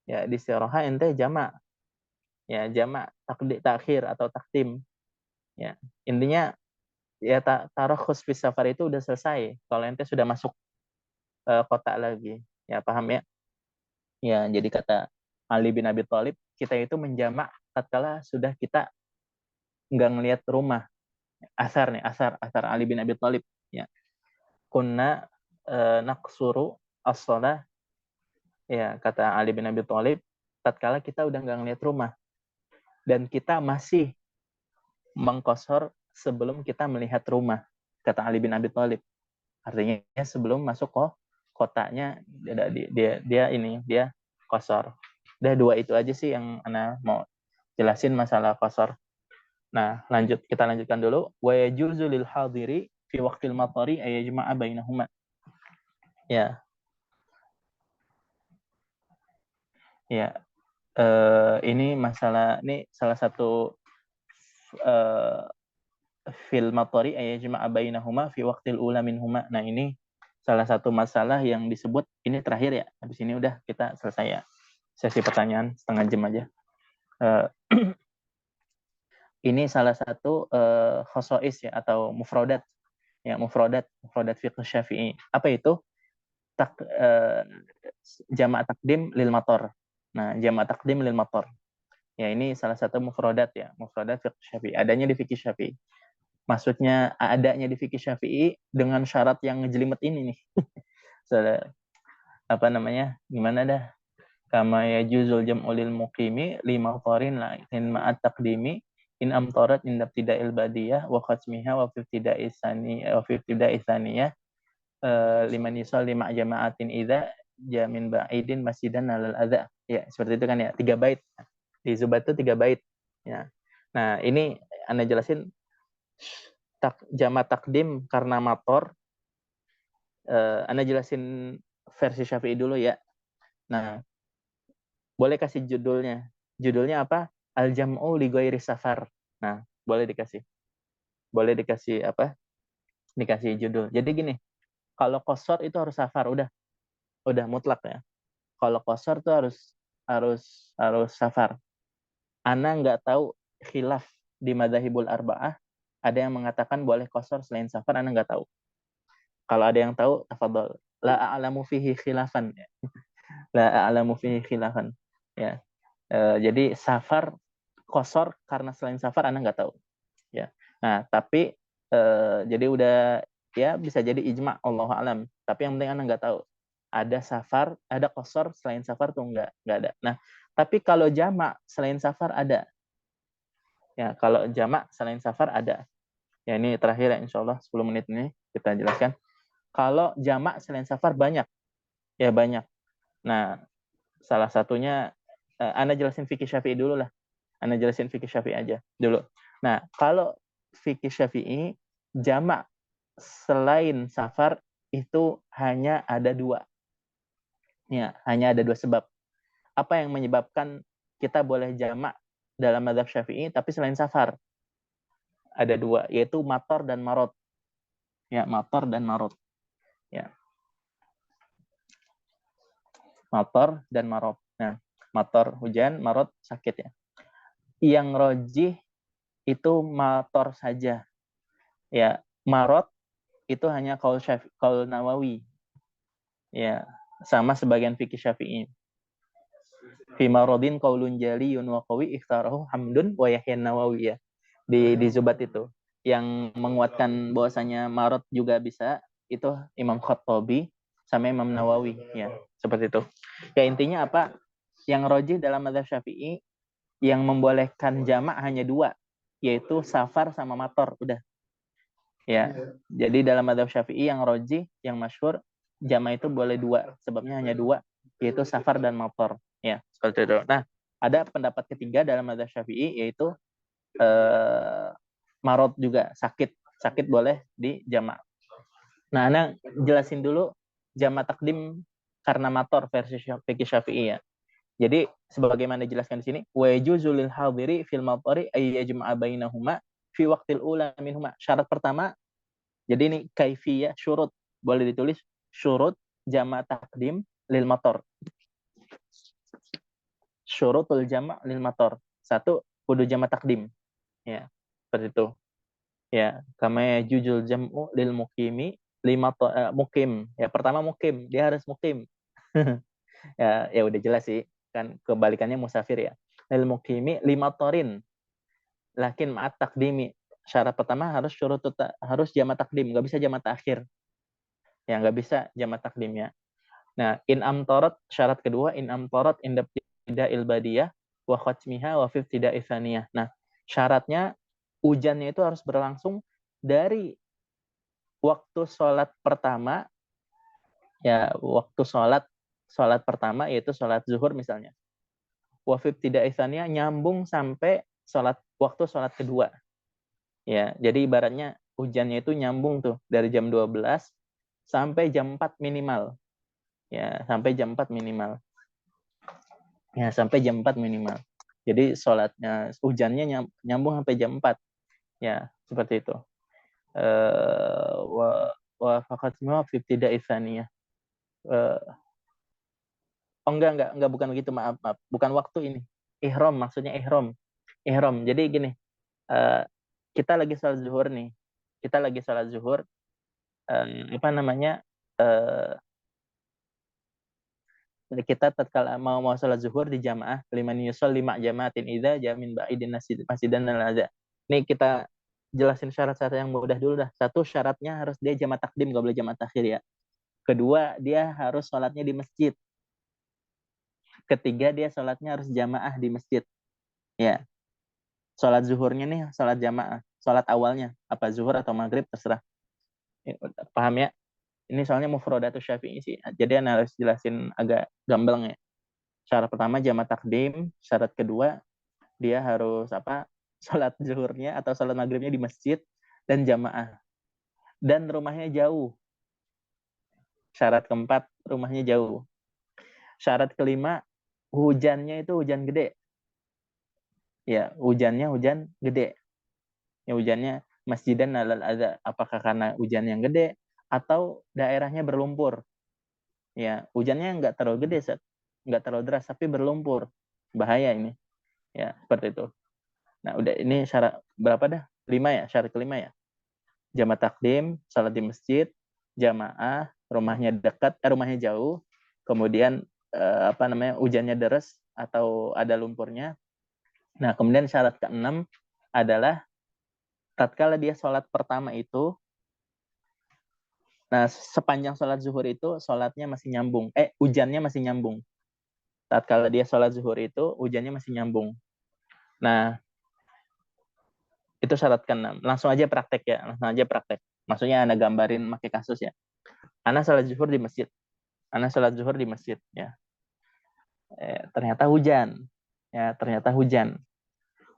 Ya, di istiroha ente jamak. Ya, jamak takhir atau takdim. Ya, intinya ya tarakhus fi safar itu udah selesai. Kalau ente sudah masuk kota lagi. Ya, paham ya? Ya, jadi kata Ali bin Abi Thalib, kita itu menjamak tatkala sudah kita nggak ngelihat rumah. Asar Ali bin Abi Thalib ya. Kunna naqsuru as-shalah ya, kata Ali bin Abi Thalib, tatkala kita udah nggak ngelihat rumah dan kita masih mengqasar sebelum kita melihat rumah, kata Ali bin Abi Thalib. Artinya sebelum masuk kotanya dia qasar. Udah dua itu aja sih yang ana mau jelasin masalah qasar. Nah, kita lanjutkan dulu. Wa yajuzu lil hadiri fi waqtil matari ay yajma'a bainahuma. Ya. Ya. Ini salah satu fil matari ay yajma'a bainahuma fi waqtil ula minhuma. Nah, ini salah satu masalah yang disebut ini terakhir ya. Habis ini udah kita selesai ya. Sesi pertanyaan setengah jam aja. Ini salah satu khosois ya atau mufrodat fiqh Syafi'i. Apa itu? jamak takdim lil mator. Nah, jamak takdim lil mator. Ya, ini salah satu mufradat ya, mufradat fiqh Syafi'i. Adanya di fikih Syafi'i. Maksudnya adanya di fikih Syafi'i dengan syarat yang ngejelimet ini nih. Apa namanya? Gimana dah? Kama yajuzul jam'u lil muqimi lima qarin la in ma'at taqdimi in amtarat inda ibtida'il badiyah wa khatmiha wa fi ibtida'i tsaniyah liman yusalli ma' jama'atin idza jamin ba'idin masjidan alal adza. Ya, seperti itu kan ya. 3 bait. Di Zubat itu 3 bait. Ya. Nah, ini Anda jelasin jamak takdim karena mator. Anda jelasin versi Syafi'i dulu ya. Nah, boleh kasih judulnya. Judulnya apa? Al-jam'u li ghairi safar. Nah, boleh dikasih. Boleh dikasih apa? Dikasih judul. Jadi gini, kalau qasar itu harus safar, udah mutlak ya. Kalau qasar itu harus safar. Ana nggak tahu khilaf di madzhabul arba'ah. Ada yang mengatakan boleh qasar selain safar, ana nggak tahu. Kalau ada yang tahu, tafadhol. La a'lamu fihi khilafan. La a'lamu fihi khilafan. Ya. Jadi safar qasar karena selain safar ana nggak tahu. Ya. Nah, tapi jadi udah ya bisa jadi ijma Allahu a'lam. Tapi yang penting ana nggak tahu. Ada safar, ada qasar selain safar tuh nggak ada. Nah, tapi kalau jamak selain safar ada. Ya, kalau jamak selain safar ada. Ya, ini terakhir ya, insyaallah 10 menit ini kita jelaskan. Kalau jamak selain safar banyak. Ya, banyak. Nah, salah satunya Anda jelasin fikih Syafi'i dulu lah. Anda jelasin fikih Syafi'i aja dulu. Nah, kalau fikih Syafi'i jamak selain safar itu hanya ada 2. Ya, hanya ada 2 sebab. Apa yang menyebabkan kita boleh jamak dalam mazhab Syafi'i tapi selain safar? Ada 2, yaitu mator dan marot. Ya, mator dan marot. Ya. Mator dan marot. Nah, mator hujan, marot sakit ya. Yang rojih itu mator saja. Ya, marot itu hanya qaul Nawawi. Ya, sama sebagian fikih Syafi'i. Fi marodin qaulun jaliyun wa qawi ikhtarahu Hamdun wa Yahya Nawawi ya. Di Zubat itu yang menguatkan bahwasanya marot juga bisa itu Imam Khattabi sama Imam Nawawi ya, seperti itu. Ya, intinya apa? Yang rojih dalam mazhab Syafi'i yang membolehkan jamak hanya 2, yaitu safar sama mator, udah. Ya. Jadi dalam mazhab Syafi'i yang rojih, yang masyhur jamak itu boleh 2, sebabnya hanya 2, yaitu safar dan mator. Ya, seperti itu. Nah, ada pendapat ketiga dalam mazhab Syafi'i yaitu marot juga, sakit boleh di jamak. Nah, Ana jelasin dulu jamak takdim karena mator versi fikih Syafi'i ya. Jadi sebagaimana dijelaskan di sini, wa yajuzu lil hadiri fil matari ay yajma'a bainahuma fi waqtil ula minhuma. Syarat pertama, jadi ini kaifiyah syurut, boleh ditulis syurut jamak takdim lil mator. Syurutul jamak lil mator. 1, kudu jamak takdim. Ya, seperti itu. Ya, kama yajuzul jam'u lil muqimi mukim. Ya, pertama mukim, dia harus mukim. Ya udah jelas sih, kan kebalikannya musafir ya. Lil muqimi limatorin. Lakin ma'at takdimi. Syarat pertama harus jamak takdim, nggak bisa jamak takhir. Ya, nggak bisa jamak takdim ya. Nah, in amtarat, syarat kedua, in amtarat inda ibtida'il badiyah wa khatmiha wa fi ibtida'i tsaniyah. Nah, syaratnya hujannya itu harus berlangsung dari waktu sholat pertama, ya waktu sholat pertama yaitu sholat zuhur misalnya. Wa fi ibtida'i tsaniyah nyambung sampai waktu sholat kedua. Ya, jadi ibaratnya hujannya itu nyambung tuh dari jam 12 sampai jam 4 minimal. Ya, sampai jam 4 minimal. Ya, sampai jam 4 minimal. Jadi hujannya nyambung sampai jam 4. Ya, seperti itu. Wa faqatmu fi ibtida'i tsaniyah. Enggak bukan begitu, maaf. Bukan waktu ini. Ihram, maksudnya ihram. Jadi gini, kita lagi sholat zuhur nih. Kita lagi sholat zuhur, apa namanya? kita tatkala mau sholat zuhur di jamaah, liman yushol 5 jamaatin idza jamin ba'idin masjidan al-adza. Ini kita jelasin syarat-syarat yang mudah dulu dah. Satu, syaratnya harus dia jamaah takdim, nggak boleh jamaah takhir ya. Kedua, dia harus sholatnya di masjid. Ketiga, dia sholatnya harus jamaah di masjid. Ya, sholat zuhurnya nih, sholat jamaah. Sholat awalnya, apa zuhur atau maghrib, terserah. Ya, paham ya? Ini soalnya mufrodatus syafi'i sih. Jadi harus jelasin agak gamblang ya. Syarat pertama jamaah takdim. Syarat kedua, dia harus sholat zuhurnya atau sholat maghribnya di masjid dan jamaah. Dan rumahnya jauh. Syarat keempat, rumahnya jauh. Syarat kelima, hujannya itu hujan gede. Ya, hujannya hujan gede. Ya, hujannya masjidan alal adza. Apakah karena hujan yang gede atau daerahnya berlumpur? Ya, hujannya nggak terlalu gede, Seth. Nggak terlalu deras, tapi berlumpur. Bahaya ini. Ya, seperti itu. Nah, udah ini syarat berapa dah? 5 ya, syarat kelima ya. Jamaah takdim, salat di masjid, jamaah, rumahnya dekat, rumahnya jauh, kemudian hujannya deras atau ada lumpurnya. Nah, kemudian syarat keenam adalah tatkala dia sholat pertama itu, nah sepanjang sholat zuhur itu sholatnya masih nyambung, hujannya masih nyambung. Tatkala dia sholat zuhur itu hujannya masih nyambung. Nah, itu syarat keenam. Langsung aja praktek ya, langsung aja praktek. Maksudnya Anda gambarin pakai kasus ya. Anda sholat zuhur di masjid. Anda sholat zuhur di masjid ya. Ternyata hujan. Ya, ternyata hujan.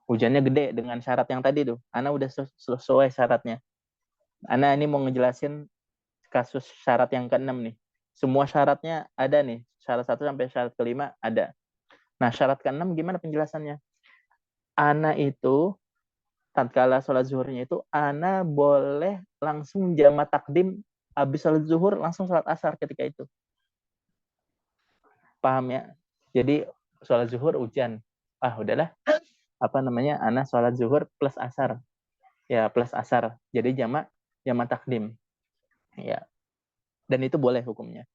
Hujannya gede dengan syarat yang tadi tuh. Ana udah sesuai syaratnya. Ana ini mau ngejelasin kasus syarat yang keenam nih. Semua syaratnya ada nih. Syarat 1 sampai syarat kelima ada. Nah, syarat keenam gimana penjelasannya? Ana itu tatkala sholat zuhurnya itu ana boleh langsung jamaah takdim, habis sholat zuhur langsung sholat asar ketika itu. Paham ya? Jadi sholat zuhur hujan. Udahlah. Ana sholat zuhur plus asar. Ya, plus asar. Jadi jamaah takdim. Ya. Dan itu boleh hukumnya.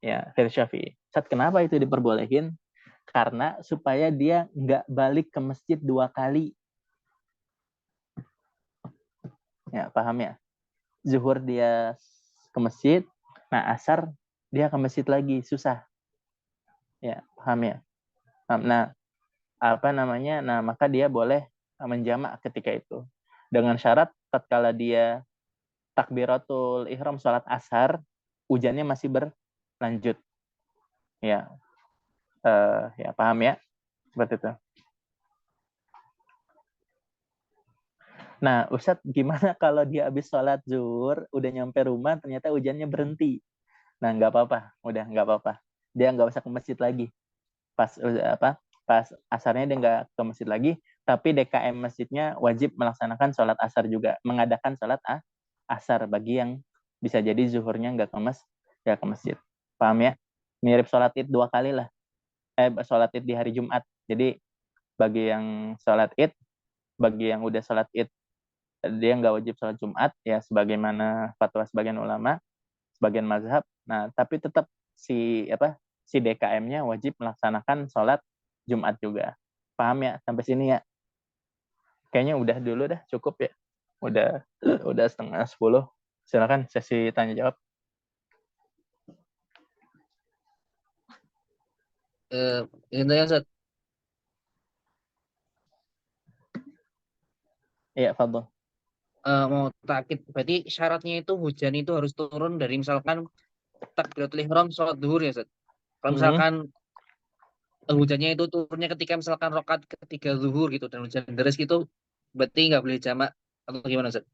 Ya, versi Syafi'i. Kenapa itu diperbolehin? Karena supaya dia nggak balik ke masjid 2 kali. Ya, paham ya? Zuhur dia ke masjid, nah asar dia ke masjid lagi, susah. Ya, paham ya? Nah, Nah, maka dia boleh menjamak ketika itu. Dengan syarat tatkala dia takbiratul ihram salat asar, hujannya masih berlanjut. Ya. Ya, paham ya? Seperti itu. Nah, Ustadz, gimana kalau dia habis sholat zuhur, udah nyampe rumah, ternyata hujannya berhenti? Nah, nggak apa-apa. Udah, nggak apa-apa. Dia nggak usah ke masjid lagi. Pas asarnya dia nggak ke masjid lagi, tapi DKM masjidnya wajib melaksanakan sholat asar juga. Mengadakan sholat asar bagi yang bisa jadi zuhurnya nggak ke masjid. Paham ya? Mirip sholat id 2 kali lah. Sholat id di hari Jumat. Jadi, bagi yang sholat id, bagi yang udah sholat id, dia nggak wajib sholat Jumat ya, sebagaimana fatwa sebagian ulama, sebagian mazhab. Nah, tapi tetap si DKM-nya wajib melaksanakan sholat Jumat juga. Paham ya sampai sini ya? Kayaknya udah dulu dah, cukup ya. Udah setengah 10. Silakan sesi tanya jawab. Ini ya, Ustaz. Iya, Fadl. Mau takkit, berarti syaratnya itu hujan itu harus turun dari misalkan takbiratul ihram sholat zuhur ya, Ustaz. Kalau misalkan hujannya itu turunnya ketika misalkan rokat ketiga zuhur gitu dan hujan deras gitu, berarti nggak boleh jamak atau gimana, Ustaz?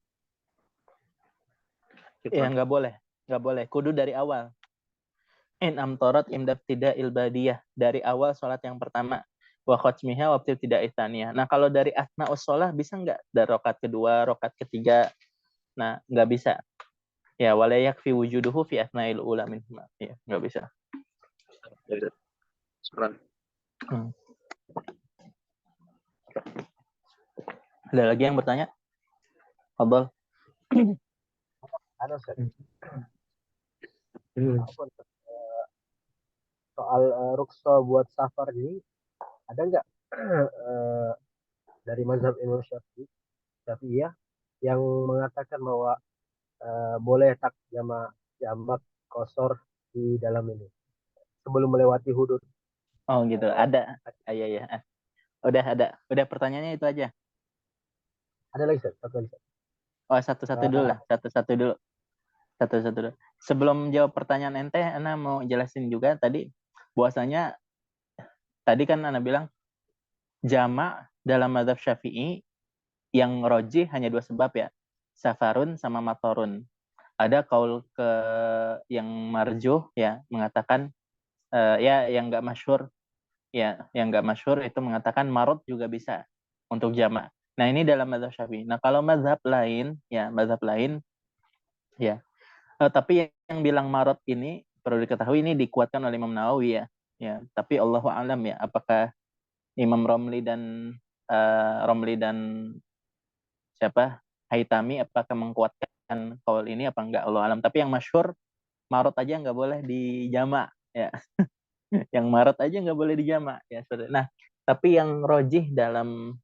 Iya, nggak boleh. Kudu dari awal. In amtorat imdab tidak ilbadiyah, dari awal sholat yang pertama. Wa khotmiha wa tidak itaniyah. Nah, kalau dari asna'us sholah bisa nggak? Dari rokat kedua, rokat ketiga. Nah, nggak bisa. Ya, walayak fi wujuduhu fi asna'il ula minhuma. Ya, nggak bisa. Ada lagi yang bertanya? Fadol. Ada, Ustaz. soal rukso buat safar ini ada nggak eh, dari mazhab Imam Syafi'iyah yang mengatakan bahwa boleh tak jamak kosor di dalam ini sebelum melewati hudud. Oh gitu, ada. Iya ya. Udah pertanyaannya itu aja. Ada lagi satu lagi. Oh satu-satu dulu lah, satu-satu dulu. Sebelum jawab pertanyaan ente, Ana mau jelasin juga tadi bahwasanya tadi kan Ana bilang jama' dalam mazhab Syafi'i yang roji hanya dua sebab ya, safarun sama matorun. Ada kaul yang marjuh ya mengatakan ya yang nggak masyhur ya, yang nggak masyhur itu mengatakan marot juga bisa untuk jama'. Nah ini dalam mazhab Syafi'i. Nah kalau mazhab lain ya ya. Tapi yang bilang marot ini perlu diketahui ini dikuatkan oleh Imam Nawawi ya. Ya, tapi Allahu a'lam ya apakah Imam Romli dan siapa Haitami apakah mengkuatkan kaul ini apa enggak Allah alam. Tapi yang masyhur marot aja nggak boleh dijama ya. Yang marot aja nggak boleh dijama ya. Nah, tapi yang rojih dalam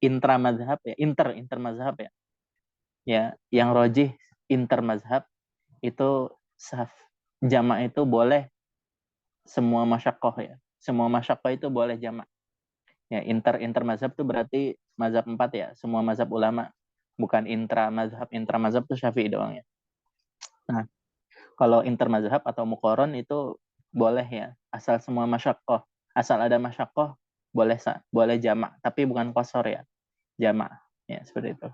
inter mazhab ya. Ya, yang rojih inter mazhab itu jama itu boleh semua masyakoh ya. Semua masyakoh itu boleh jama. Ya, inter mazhab itu berarti mazhab 4 ya, semua mazhab ulama. Bukan intra mazhab itu Syafi'i doang ya. Nah, kalau inter mazhab atau muqaron itu boleh ya, asal semua masyakoh. Asal ada masyakoh boleh jama, tapi bukan qasar ya. Jama. Ya, seperti itu.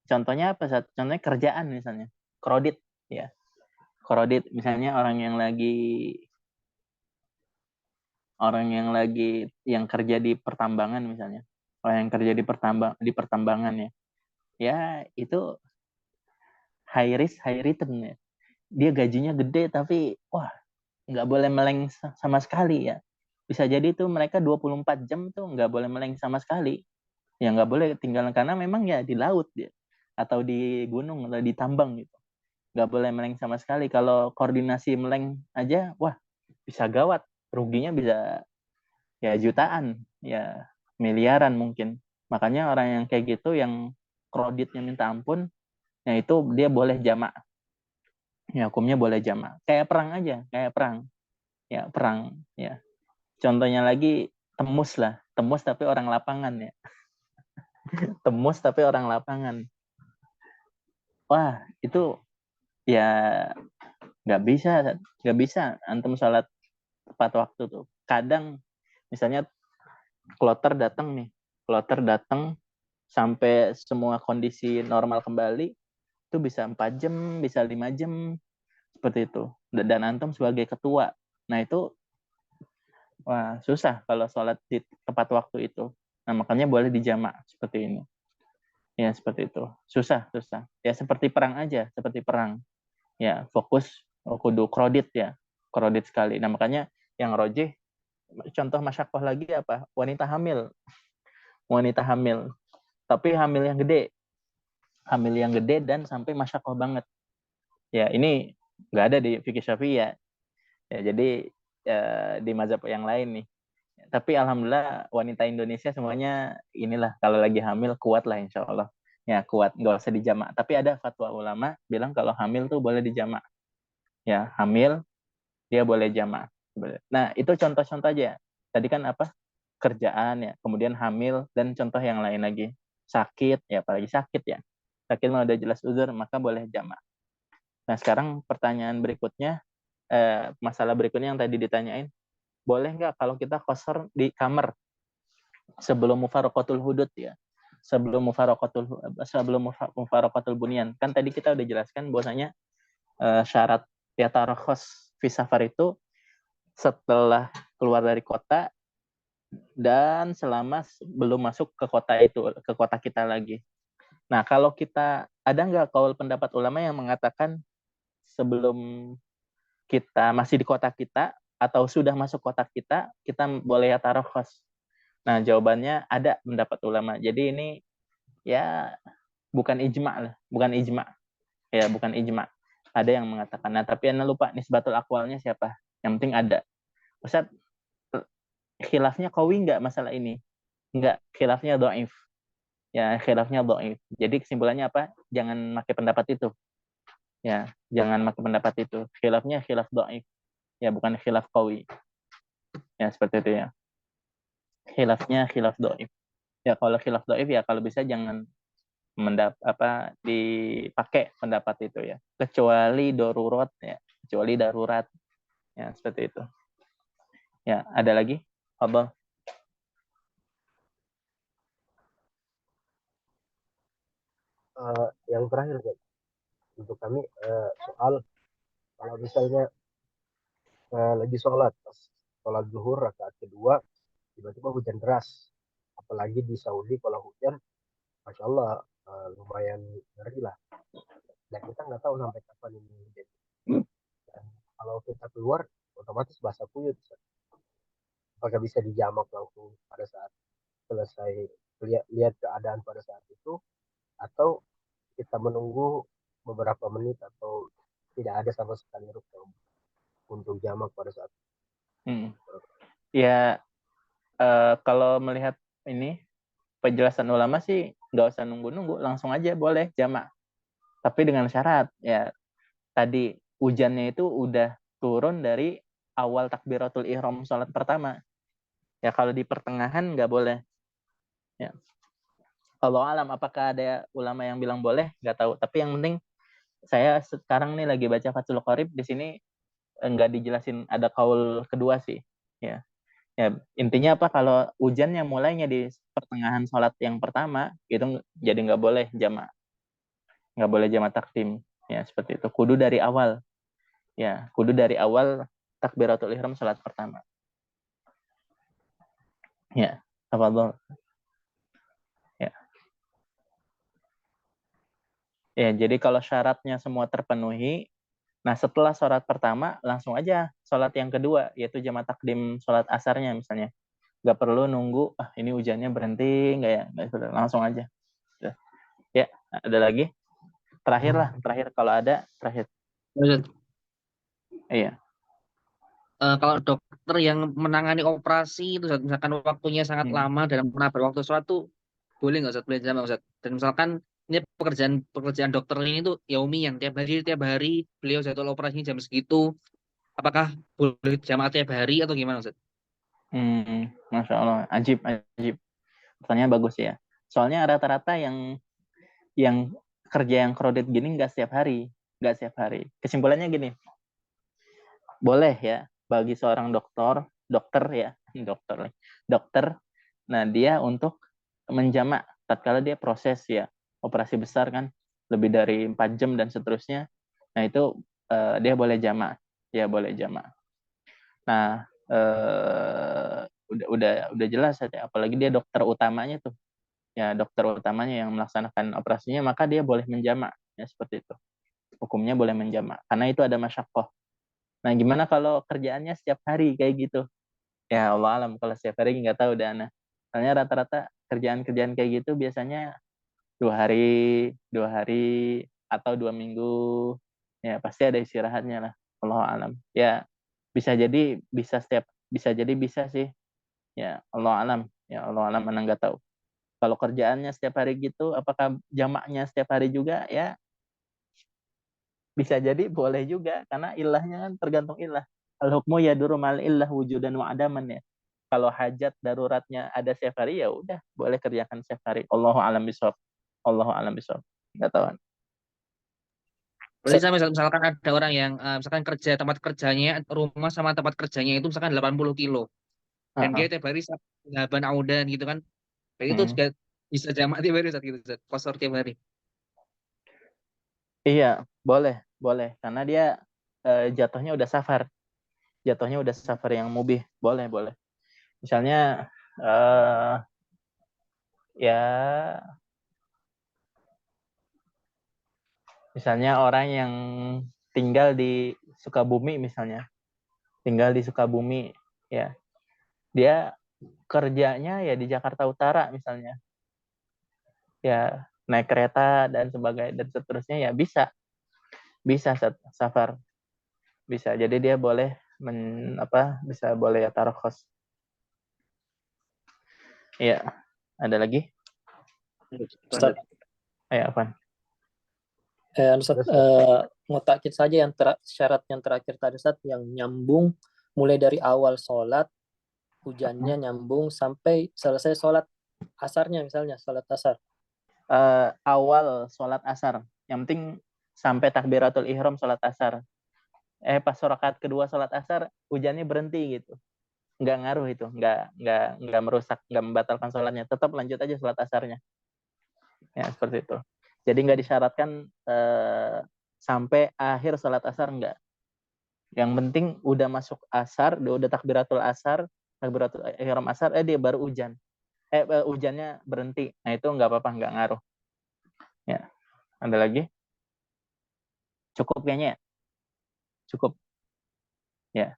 Contohnya apa? Contohnya kerjaan misalnya. Kredit ya. Kredit misalnya orang yang yang kerja di pertambangan misalnya. Orang yang kerja di pertambangan ya. Ya, itu high risk high return ya. Dia gajinya gede tapi wah, nggak boleh meleng sama sekali ya. Bisa jadi tuh mereka 24 jam tuh nggak boleh meleng sama sekali. Ya nggak boleh tinggal karena memang ya di laut dia atau di gunung atau di tambang gitu. Nggak boleh meleng sama sekali. Kalau koordinasi meleng aja, wah bisa gawat. Ruginya bisa ya jutaan, ya miliaran mungkin. Makanya orang yang kayak gitu, yang kreditnya minta ampun, ya itu dia boleh jamak. Ya hukumnya boleh jamak. Kayak perang aja, kayak perang. Ya perang. Ya. Contohnya lagi temus lah. Temus tapi orang lapangan ya. Temus tapi orang lapangan. Wah itu ya nggak bisa antum sholat tepat waktu tuh. Kadang misalnya kloter datang sampai semua kondisi normal kembali itu bisa 4 jam, bisa 5 jam seperti itu. Dan antum sebagai ketua. Nah, itu wah susah kalau sholat di tepat waktu itu. Nah, makanya boleh dijamak seperti ini. Ya, seperti itu. Susah. Ya, seperti perang aja, seperti perang. Ya, fokus kudu kredit ya. Kredit sekali. Nah, makanya yang rojih contoh masyakoh lagi apa? Wanita hamil. Tapi hamil yang gede dan sampai masyakoh banget ya. Ini nggak ada di fikih Syafi'i ya, jadi di mazhab yang lain nih. Tapi alhamdulillah wanita Indonesia semuanya inilah kalau lagi hamil kuat lah insya Allah ya, kuat, nggak usah dijamak. Tapi ada fatwa ulama bilang kalau hamil tuh boleh dijamak ya, hamil dia boleh jamak. Nah itu contoh-contoh aja. Tadi kan apa, kerjaan ya, kemudian hamil, dan contoh yang lain lagi sakit ya, apalagi sakit ya, sakit mah udah jelas uzur maka boleh jamak. Nah sekarang pertanyaan berikutnya, masalah berikutnya yang tadi ditanyain, boleh nggak kalau kita qasar di kamar sebelum mufaraqatul hudud ya, sebelum mufaraqatul bunyan. Kan tadi kita udah jelaskan bahwasanya syarat yatarakhas fi safar itu setelah keluar dari kota dan selama belum masuk ke kota kita lagi. Nah, kalau kita ada nggak kaul pendapat ulama yang mengatakan sebelum kita masih di kota kita atau sudah masuk kota kita boleh yatarakhas? Nah, jawabannya ada pendapat ulama. Jadi ini ya bukan ijma lah, bukan ijma. Ada yang mengatakan. Nah, tapi Anda lupa nisbatul aqwalnya siapa. Yang penting ada. Ustaz, khilafnya qawi nggak masalah ini? Nggak, khilafnya dhaif. Ya, khilafnya dhaif. Jadi kesimpulannya apa? Jangan pakai pendapat itu. Ya, jangan pakai pendapat itu. Khilafnya khilaf dhaif. Ya, bukan khilaf qawi. Ya, seperti itu ya. Khilafnya khilaf dhaif. Ya, kalau khilaf dhaif ya kalau bisa jangan dipakai pendapat itu ya, kecuali darurat ya, kecuali darurat ya, seperti itu ya. Ada lagi apa? Yang terakhir Ustaz, untuk kami soal kalau misalnya lagi sholat zuhur rakaat kedua tiba-tiba hujan deras, apalagi di Saudi kalau hujan Masya Allah lumayan ngeri lah, dan kita nggak tahu sampai kapan ini hujan. Dan kalau kita keluar otomatis basah kuyup. Apakah bisa dijamak langsung pada saat selesai lihat keadaan pada saat itu, atau kita menunggu beberapa menit, atau tidak ada sama sekali rukun untuk jamak pada saat Ya, kalau melihat ini penjelasan ulama sih nggak usah nunggu-nunggu, langsung aja boleh jamak, tapi dengan syarat ya tadi hujannya itu udah turun dari awal takbiratul ihram sholat pertama ya. Kalau di pertengahan nggak boleh ya. Kalau alam, apakah ada ulama yang bilang boleh, nggak tahu, tapi yang penting saya sekarang nih lagi baca Fathul Qorib, di sini nggak dijelasin ada kaul kedua sih ya. Ya, intinya apa, kalau hujannya mulainya di pertengahan sholat yang pertama itu jadi nggak boleh jama takdim ya, seperti itu. Kudu dari awal ya, kudu dari awal takbiratul ihram sholat pertama ya. Tafadhol ya. Ya, jadi kalau syaratnya semua terpenuhi, nah setelah sholat pertama langsung aja sholat yang kedua, yaitu jama takdim sholat asarnya misalnya. Nggak perlu nunggu ini hujannya berhenti nggak ya, nggak, langsung aja ya. Ada lagi terakhir kalau ada terakhir. Ustaz, Iya. kalau dokter yang menangani operasi itu Ustaz, misalkan waktunya sangat lama dalam menabrak waktu sholat tuh boleh nggak Ustaz, boleh jamak Ustaz? Dan misalkan ini pekerjaan dokter ini tuh yaumian, tiap hari beliau jadwal operasinya jam segitu, apakah boleh jamaah tiap hari atau gimana Ustaz? Masya Allah, ajib. Pertanyaan bagus ya. Soalnya rata-rata yang kerja yang kredit gini nggak setiap hari. Kesimpulannya gini, boleh ya bagi seorang dokter ya, dokter. Nah, dia untuk menjamak tatkala dia proses ya operasi besar kan, lebih dari 4 jam dan seterusnya. Nah, itu dia boleh jamak, ya boleh jamak. Nah, udah jelas ya, apalagi dia dokter utamanya tuh. Ya, dokter utamanya yang melaksanakan operasinya, maka dia boleh menjamak ya, seperti itu. Hukumnya boleh menjamak karena itu ada masyaqqah. Nah, gimana kalau kerjaannya setiap hari kayak gitu? Ya Allah alam, kalau setiap hari nggak tahu dah. Nah, soalnya rata-rata kerjaan-kerjaan kayak gitu biasanya 2 hari atau 2 minggu ya, pasti ada istirahatnya lah. Allah alam ya, bisa jadi bisa sih ya. Allah alam ya, Allah alam, mana nggak tahu. Kalau kerjaannya setiap hari gitu, apakah jamaknya setiap hari juga ya? Bisa jadi boleh juga, karena ilahnya kan tergantung ilah. Al-hukmu yaduru mal illah wujudan wa adaman ya. Kalau hajat daruratnya ada setiap hari, ya udah boleh kerjakan setiap hari. Allahu a'lam bishawab. Allahu a'lam bishawab. Enggak tahu. Berarti misalkan ada orang yang misalkan tempat kerjanya, rumah sama tempat kerjanya itu misalkan 80 kilo. Dan dia tiap hari sahaban audan gitu kan. Berarti itu juga bisa jamak tiap hari Ustaz, gitu Ustaz. Kosor tiap hari. Iya, boleh. Karena dia jatuhnya udah safar. Jatuhnya udah safar yang mubih. Boleh. Misalnya ya, misalnya orang yang tinggal di Sukabumi misalnya. Tinggal di Sukabumi ya. Dia kerjanya ya di Jakarta Utara misalnya. Ya, naik kereta dan sebagainya dan seterusnya ya bisa. Bisa safar. Bisa. Jadi dia boleh bisa boleh yatarokhos. Iya. Ada lagi? Ustaz, Apa? Ustaz, ngotakin saja yang syarat yang terakhir tadi Ustaz, yang nyambung mulai dari awal sholat, hujannya nyambung sampai selesai sholat asarnya, misalnya sholat asar. Awal sholat asar. Yang penting sampai takbiratul ihram sholat asar. Pas rakaat kedua sholat asar, hujannya berhenti gitu. Nggak ngaruh itu, nggak merusak, nggak membatalkan sholatnya. Tetap lanjut aja sholat asarnya. Ya, seperti itu. Jadi nggak disyaratkan sampai akhir sholat asar, nggak. Yang penting udah masuk asar, udah takbiratul ihram asar, dia baru hujan. Hujannya berhenti. Nah, itu nggak apa-apa, nggak ngaruh. Ya. Ada lagi? Cukup kayaknya ya? Cukup. Ya.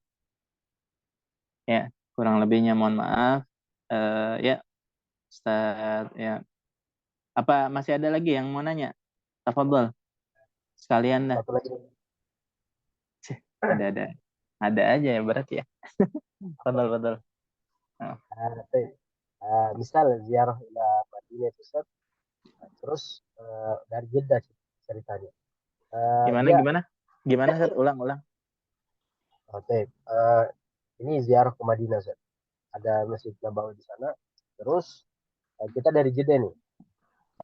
Ya, kurang lebihnya mohon maaf. Ya, Ustaz, ya. Apa masih ada lagi yang mau nanya? Tafadhol. Sekalian dah. Satu lagi. Ada aja ya berarti ya. Betul. Misal ziarah ila Madinah itu Ustaz, terus dari Jeddah ceritanya. Gimana Ustaz? Ulang. Ini ziarah ke Madinah Ustaz. Ada Masjid Nabawi di sana. Terus kita dari Jeddah nih.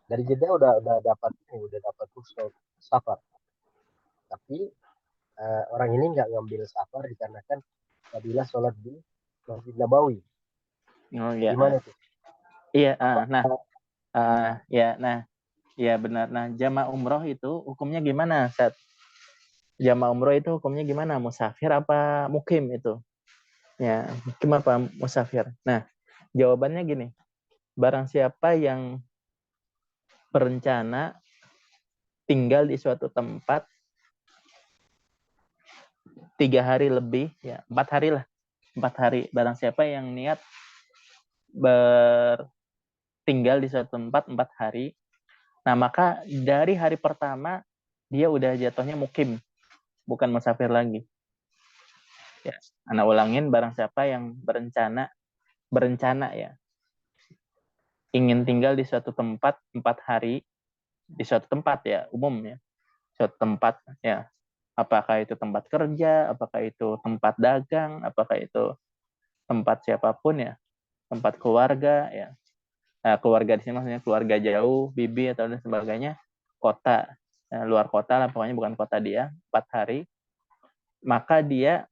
Dari Jeddah udah dapat rukhsah safar. Tapi orang ini nggak ngambil safar dikarenakan fadilah sholat di Masjid Nabawi. Oh iya. Gimana tuh? Iya, ya benar. Nah, jamaah umroh itu hukumnya gimana, Ustaz? Jamaah umroh itu hukumnya gimana? Musafir apa mukim itu? Ya, mukim apa musafir? Nah, jawabannya gini. Barang siapa yang berencana tinggal di suatu tempat 3 hari lebih, ya 4 hari lah. 4 hari. Barang siapa yang niat tinggal di suatu tempat 4 hari, nah maka dari hari pertama dia udah jatuhnya mukim, bukan musafir lagi. Ya, Ana ulangin, barang siapa yang berencana ya, ingin tinggal di suatu tempat 4 hari, di suatu tempat ya, umum ya, suatu tempat ya, apakah itu tempat kerja, apakah itu tempat dagang, apakah itu tempat siapapun ya, tempat keluarga ya. Nah, keluarga di sini maksudnya keluarga jauh, bibi atau dan sebagainya, kota, luar kota lah, pokoknya bukan kota dia, 4 hari, maka dia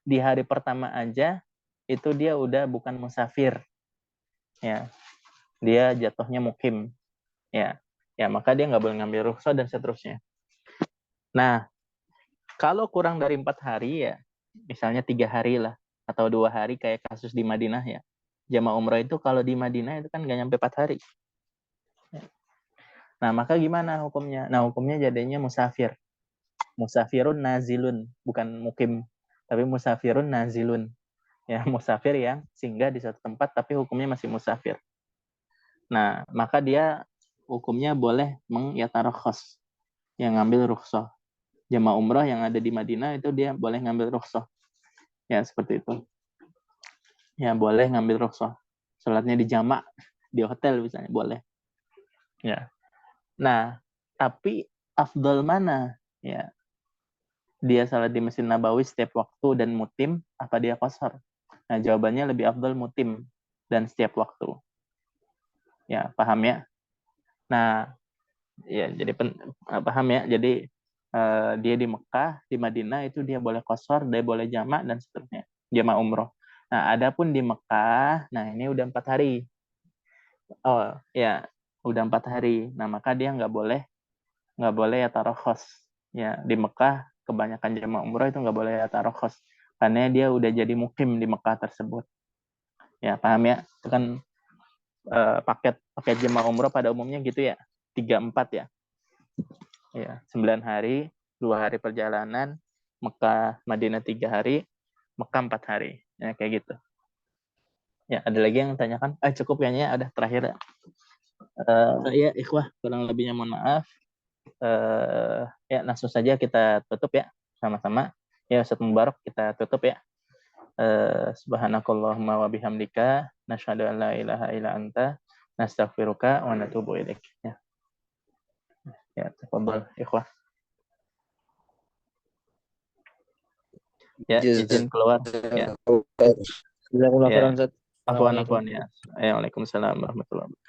di hari pertama aja itu dia udah bukan musafir, ya, dia jatuhnya mukim, ya, maka dia nggak boleh ngambil rukhsah dan seterusnya. Nah, kalau kurang dari 4 hari ya, misalnya 3 hari lah atau 2 hari kayak kasus di Madinah ya, jamaah umrah itu kalau di Madinah itu kan nggak nyampe 4 hari. Nah, maka gimana hukumnya? Nah, hukumnya jadinya musafir. Musafirun nazilun, bukan mukim, tapi musafirun nazilun. Ya, musafir yang singgah di suatu tempat tapi hukumnya masih musafir. Nah, maka dia hukumnya boleh mengyatarokhos, yang ngambil rukhsah. Jamaah umrah yang ada di Madinah itu dia boleh ngambil rukhsah. Ya, seperti itu. Ya, boleh ngambil rukhsah. Salatnya di jamak, di hotel misalnya, boleh. Ya. Nah, tapi afdal mana? Ya, dia salat di Masjid Nabawi setiap waktu dan mutim, apa dia qasar? Nah, jawabannya lebih afdal mutim dan setiap waktu. Ya, paham ya? Nah, ya jadi paham ya? Jadi dia di Mekah, di Madinah itu dia boleh qasar, dia boleh jamak dan seterusnya. Jamaah umroh. Nah, adapun di Mekah, nah ini udah 4 hari. Oh, ya, udah 4 hari. Nah, maka dia nggak boleh ya tarokhos. Ya, di Mekah kebanyakan jamaah umroh itu nggak boleh ya tarokhos. Karena dia udah jadi mukim di Mekah tersebut. Ya, paham ya? Itu kan paket jemaah umroh pada umumnya gitu ya, 3-4 ya. Ya, 9 hari, 2 hari perjalanan, Mekah Madinah 3 hari, Mekah 4 hari. Ya, kayak gitu. Ya, ada lagi yang tanyakan? Cukup kayaknya, ada terakhir. Ya, ikhwah, kurang lebihnya mohon maaf. Ya langsung saja kita tutup ya sama-sama. Ya Ustaz Mubarak, kita tutup ya. Subhanakallahumma wa bihamdika nasyhadu an la ilaha illa anta nastaghfiruka wa natubu ilaik. Ya, tafadhol ikhwah. Ya, izin keluar. Ya. Jazakumullah Ya. khairan, Ustaz. Afwan ya. Waalaikumsalam warahmatullahi wabarakatuh.